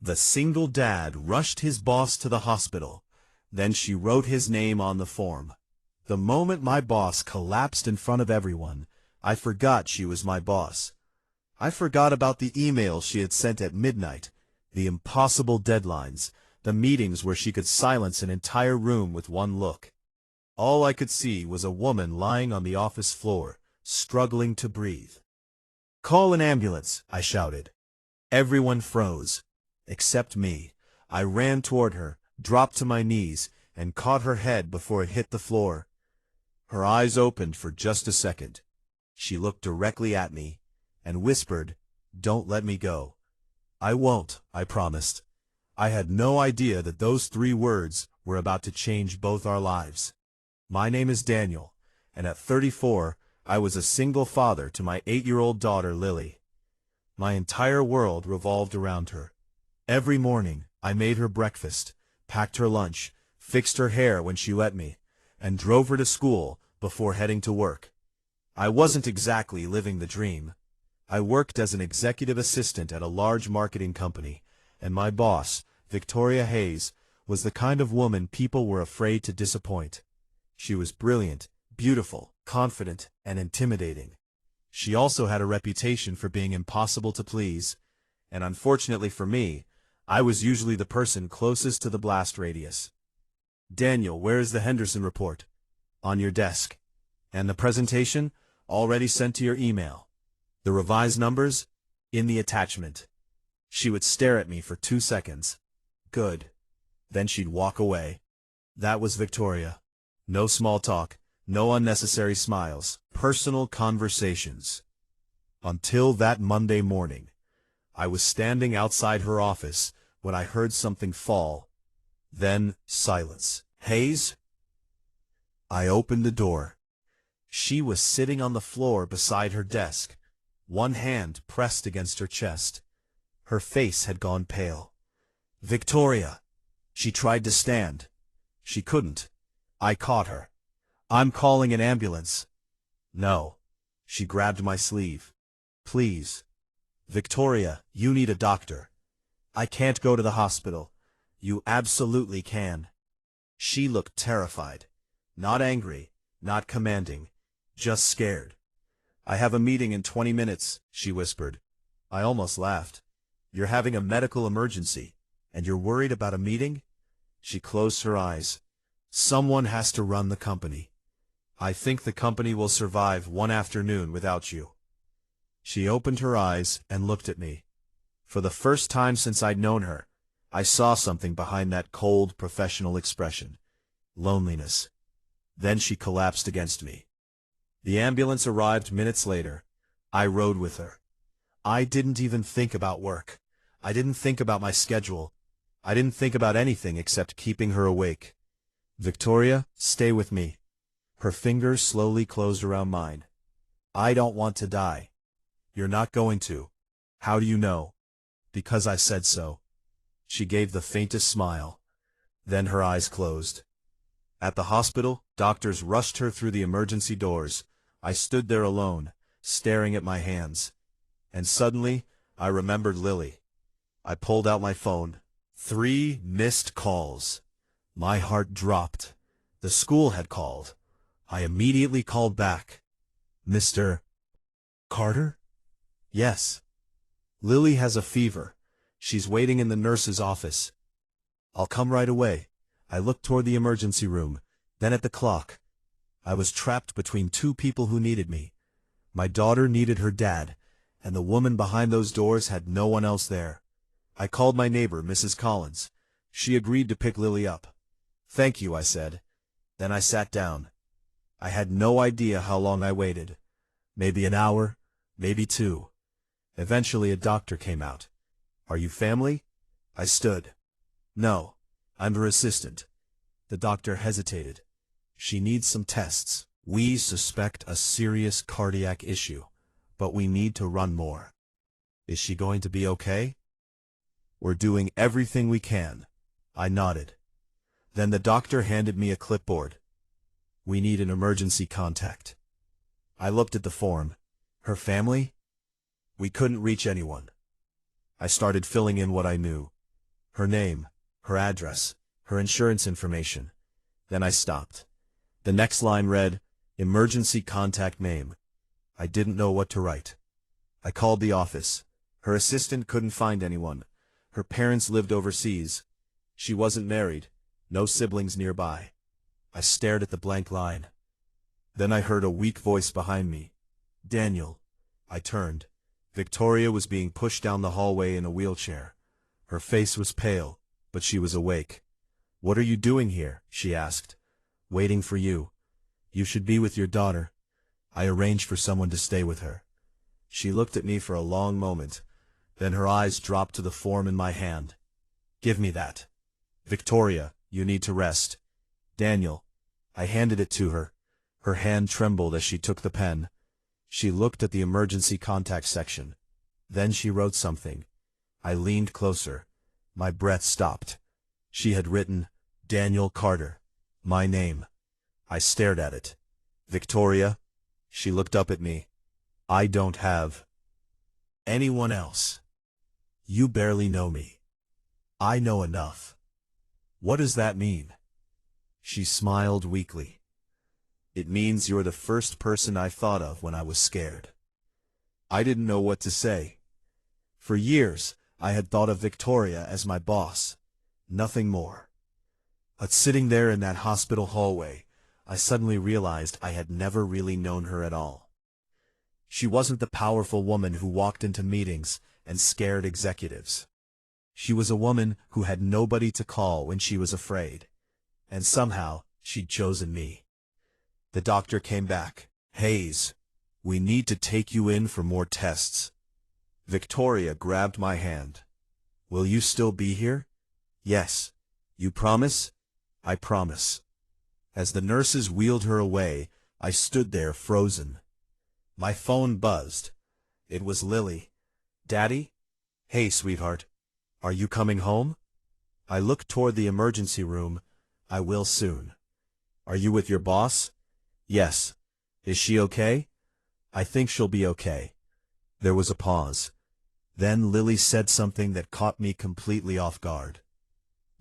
The single dad rushed his boss to the hospital. Then she wrote his name on the form. The moment my boss collapsed in front of everyone, I forgot she was my boss. I forgot about the emails she had sent at midnight, the impossible deadlines, the meetings where she could silence an entire room with one look. All I could see was a woman lying on the office floor, struggling to breathe. "Call an ambulance," I shouted. Everyone froze, except me. I ran toward her, dropped to my knees, and caught her head before it hit the floor. Her eyes opened for just a second. She looked directly at me and whispered, "Don't let me go." "I won't," I promised. I had no idea that those 3 words were about to change both our lives. My name is Daniel, and at 34, I was a single father to my 8-year-old daughter, Lily. My entire world revolved around her. Every morning, I made her breakfast, packed her lunch, fixed her hair when she let me, and drove her to school before heading to work. I wasn't exactly living the dream. I worked as an executive assistant at a large marketing company, and my boss, Victoria Hayes, was the kind of woman people were afraid to disappoint. She was brilliant, beautiful, confident, and intimidating. She also had a reputation for being impossible to please, and unfortunately for me, I was usually the person closest to the blast radius. "Daniel, where is the Henderson report?" "On your desk." "And the presentation?" "Already sent to your email." "The revised numbers?" "In the attachment." She would stare at me for 2 seconds. "Good." Then she'd walk away. That was Victoria. No small talk, no unnecessary smiles, personal conversations. Until that Monday morning. I was standing outside her office when I heard something fall. Then silence. "Hayes?" I opened the door. She was sitting on the floor beside her desk, one hand pressed against her chest. Her face had gone pale. "Victoria!" She tried to stand. She couldn't. I caught her. "I'm calling an ambulance." "No." She grabbed my sleeve. "Please." "Victoria, you need a doctor." "I can't go to the hospital." "You absolutely can." She looked terrified. Not angry, not commanding, just scared. "I have a meeting in 20 minutes, she whispered. I almost laughed. "You're having a medical emergency, and you're worried about a meeting?" She closed her eyes. "Someone has to run the company. I think the company will survive one afternoon without you." She opened her eyes and looked at me. For the first time since I'd known her, I saw something behind that cold, professional expression. Loneliness. Then she collapsed against me. The ambulance arrived minutes later. I rode with her. I didn't even think about work. I didn't think about my schedule. I didn't think about anything except keeping her awake. "Victoria, stay with me." Her fingers slowly closed around mine. "I don't want to die." "You're not going to." "How do you know?" "Because I said so." She gave the faintest smile. Then her eyes closed. At the hospital, doctors rushed her through the emergency doors. I stood there alone, staring at my hands. And suddenly, I remembered Lily. I pulled out my phone. 3 missed calls. My heart dropped. The school had called. I immediately called back. "Mr. Carter?" "Yes." "Lily has a fever. She's waiting in the nurse's office." "I'll come right away." I looked toward the emergency room, then at the clock. I was trapped between 2 people who needed me. My daughter needed her dad, and the woman behind those doors had no one else there. I called my neighbor, Mrs. Collins. She agreed to pick Lily up. "Thank you," I said. Then I sat down. I had no idea how long I waited. Maybe an hour, maybe 2. Eventually a doctor came out. "Are you family?" I stood. "No, I'm her assistant." The doctor hesitated. "She needs some tests. We suspect a serious cardiac issue, but we need to run more." "Is she going to be okay?" "We're doing everything we can." I nodded. Then the doctor handed me a clipboard. "We need an emergency contact." I looked at the form. Her family? We couldn't reach anyone. I started filling in what I knew. Her name, her address, her insurance information. Then I stopped. The next line read, "Emergency contact name." I didn't know what to write. I called the office. Her assistant couldn't find anyone. Her parents lived overseas. She wasn't married. No siblings nearby. I stared at the blank line. Then I heard a weak voice behind me. "Daniel." I turned. Victoria was being pushed down the hallway in a wheelchair. Her face was pale, but she was awake. "What are you doing here?" she asked. "Waiting for you. You should be with your daughter. I arranged for someone to stay with her." She looked at me for a long moment. Then her eyes dropped to the form in my hand. "Give me that." "Victoria, you need to rest." "Daniel." I handed it to her. Her hand trembled as she took the pen. She looked at the emergency contact section. Then she wrote something. I leaned closer. My breath stopped. She had written, "Daniel Carter." My name. I stared at it. "Victoria?" She looked up at me. "I don't have anyone else. You barely know me. I know enough." "What does that mean?" She smiled weakly. "It means you're the first person I thought of when I was scared." I didn't know what to say. For years, I had thought of Victoria as my boss. Nothing more. But sitting there in that hospital hallway, I suddenly realized I had never really known her at all. She wasn't the powerful woman who walked into meetings and scared executives. She was a woman who had nobody to call when she was afraid. And somehow, she'd chosen me. The doctor came back. "Hayes, we need to take you in for more tests." Victoria grabbed my hand. "Will you still be here?" "Yes." "You promise?" "I promise." As the nurses wheeled her away, I stood there frozen. My phone buzzed. It was Lily. "Daddy?" "Hey, sweetheart. Are you coming home?" I looked toward the emergency room. "I will soon." "Are you with your boss?" "Yes." "Is she okay?" "I think she'll be okay." There was a pause. Then Lily said something that caught me completely off guard.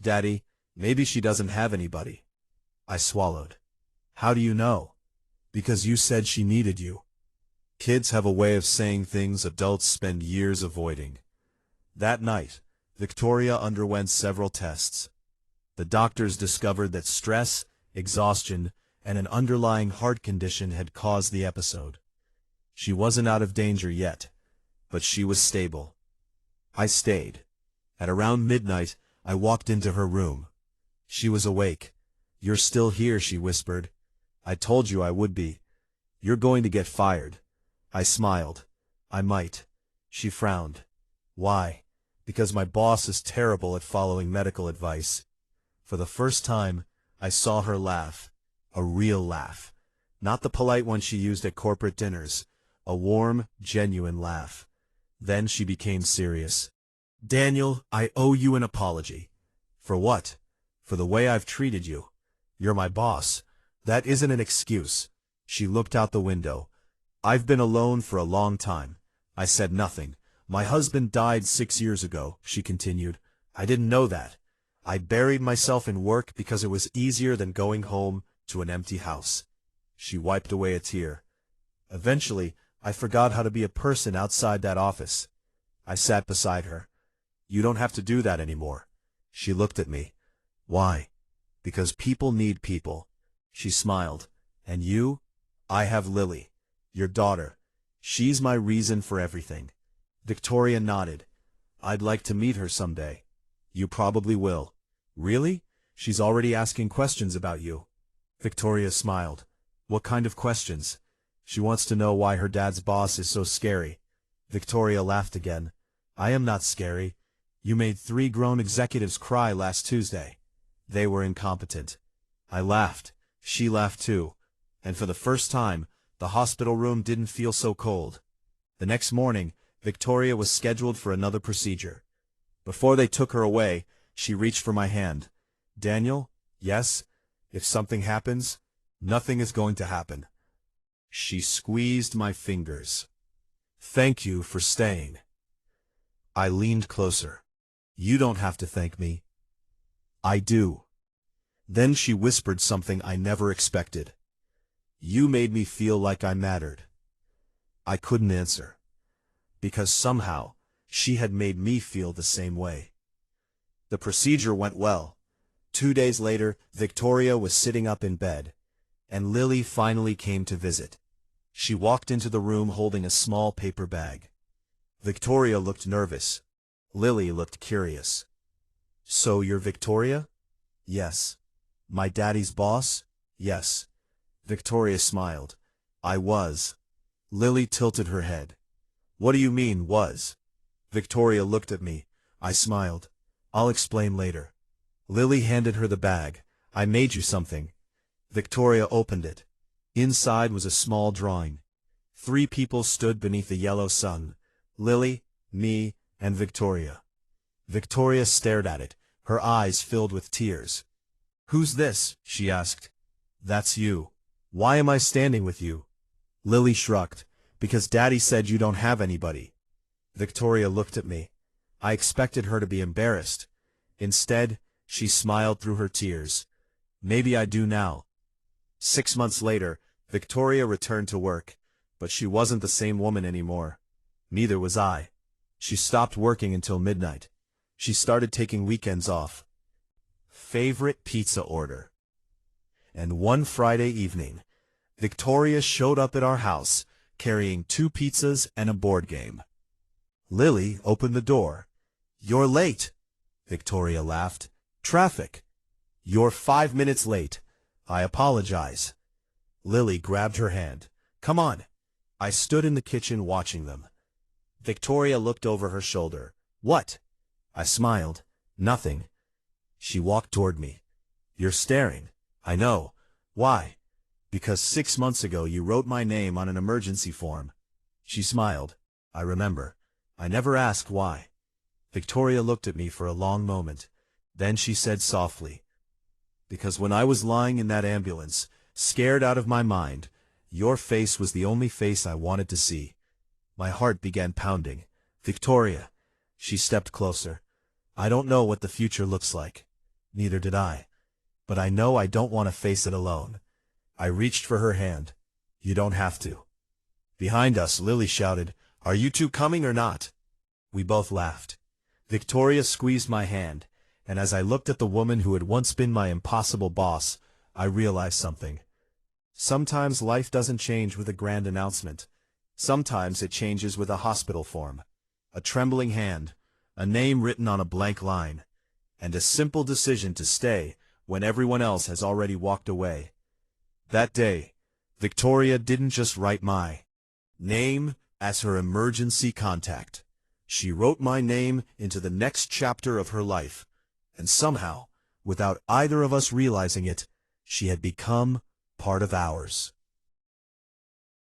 "Daddy, maybe she doesn't have anybody." I swallowed. "How do you know?" "Because you said she needed you." Kids have a way of saying things adults spend years avoiding. That night, Victoria underwent several tests. The doctors discovered that stress, exhaustion, and an underlying heart condition had caused the episode. She wasn't out of danger yet, but she was stable. I stayed. At around midnight, I walked into her room. She was awake. "You're still here," she whispered. "I told you I would be. You're going to get fired." I smiled. "I might." She frowned. "Why?" "Because my boss is terrible at following medical advice." For the first time, I saw her laugh. A real laugh. Not the polite one she used at corporate dinners. A warm, genuine laugh. Then she became serious. "Daniel, I owe you an apology." "For what?" "For the way I've treated you. You're my boss. That isn't an excuse." She looked out the window. "I've been alone for a long time." I said nothing. "My husband died 6 years ago," she continued. "I didn't know that. I buried myself in work because it was easier than going home to an empty house." She wiped away a tear. "Eventually, I forgot how to be a person outside that office." I sat beside her. "You don't have to do that anymore." She looked at me. "Why?" "Because people need people." She smiled. "And you?" "I have Lily. Your daughter. She's my reason for everything." Victoria nodded. "I'd like to meet her someday." "You probably will." "Really?" "She's already asking questions about you." Victoria smiled. "What kind of questions?" "She wants to know why her dad's boss is so scary." Victoria laughed again. "I am not scary. You made 3 grown executives cry last Tuesday. They were incompetent." I laughed. She laughed too. And for the first time, the hospital room didn't feel so cold. The next morning, Victoria was scheduled for another procedure. Before they took her away, she reached for my hand. "Daniel?" "Yes?" "If something happens?" "Nothing is going to happen." She squeezed my fingers. "Thank you for staying." I leaned closer. You don't have to thank me. I do. Then she whispered something I never expected. You made me feel like I mattered. I couldn't answer. Because somehow, she had made me feel the same way. The procedure went well. 2 days later, Victoria was sitting up in bed, and Lily finally came to visit. She walked into the room holding a small paper bag. Victoria looked nervous. Lily looked curious. So you're Victoria? Yes. My daddy's boss? Yes. Victoria smiled. I was. Lily tilted her head. What do you mean, was? Victoria looked at me. I smiled. I'll explain later. Lily handed her the bag. I made you something. Victoria opened it. Inside was a small drawing. 3 people stood beneath the yellow sun. Lily, me, and Victoria. Victoria stared at it, her eyes filled with tears. Who's this? She asked. That's you. Why am I standing with you? Lily shrugged. Because Daddy said you don't have anybody. Victoria looked at me. I expected her to be embarrassed. Instead, she smiled through her tears. Maybe I do now. 6 months later, Victoria returned to work, but she wasn't the same woman anymore. Neither was I. She stopped working until midnight. She started taking weekends off. Favorite pizza order. And one Friday evening, Victoria showed up at our house, carrying 2 pizzas and a board game. Lily opened the door. You're late. Victoria laughed. Traffic. You're 5 minutes late. I apologize. Lily grabbed her hand. Come on. I stood in the kitchen watching them. Victoria looked over her shoulder. What? I smiled. Nothing. She walked toward me. You're staring. I know. Why? Because 6 months ago you wrote my name on an emergency form. She smiled. I remember. I never asked why. Victoria looked at me for a long moment. Then she said softly, because when I was lying in that ambulance, scared out of my mind, your face was the only face I wanted to see. My heart began pounding. Victoria. She stepped closer. I don't know what the future looks like. Neither did I. But I know I don't want to face it alone. I reached for her hand. You don't have to. Behind us, Lily shouted, Are you two coming or not? We both laughed. Victoria squeezed my hand, and as I looked at the woman who had once been my impossible boss, I realized something. Sometimes life doesn't change with a grand announcement. Sometimes it changes with a hospital form, a trembling hand, a name written on a blank line, and a simple decision to stay when everyone else has already walked away. That day, Victoria didn't just write my name as her emergency contact. She wrote my name into the next chapter of her life, and somehow, without either of us realizing it, she had become part of ours.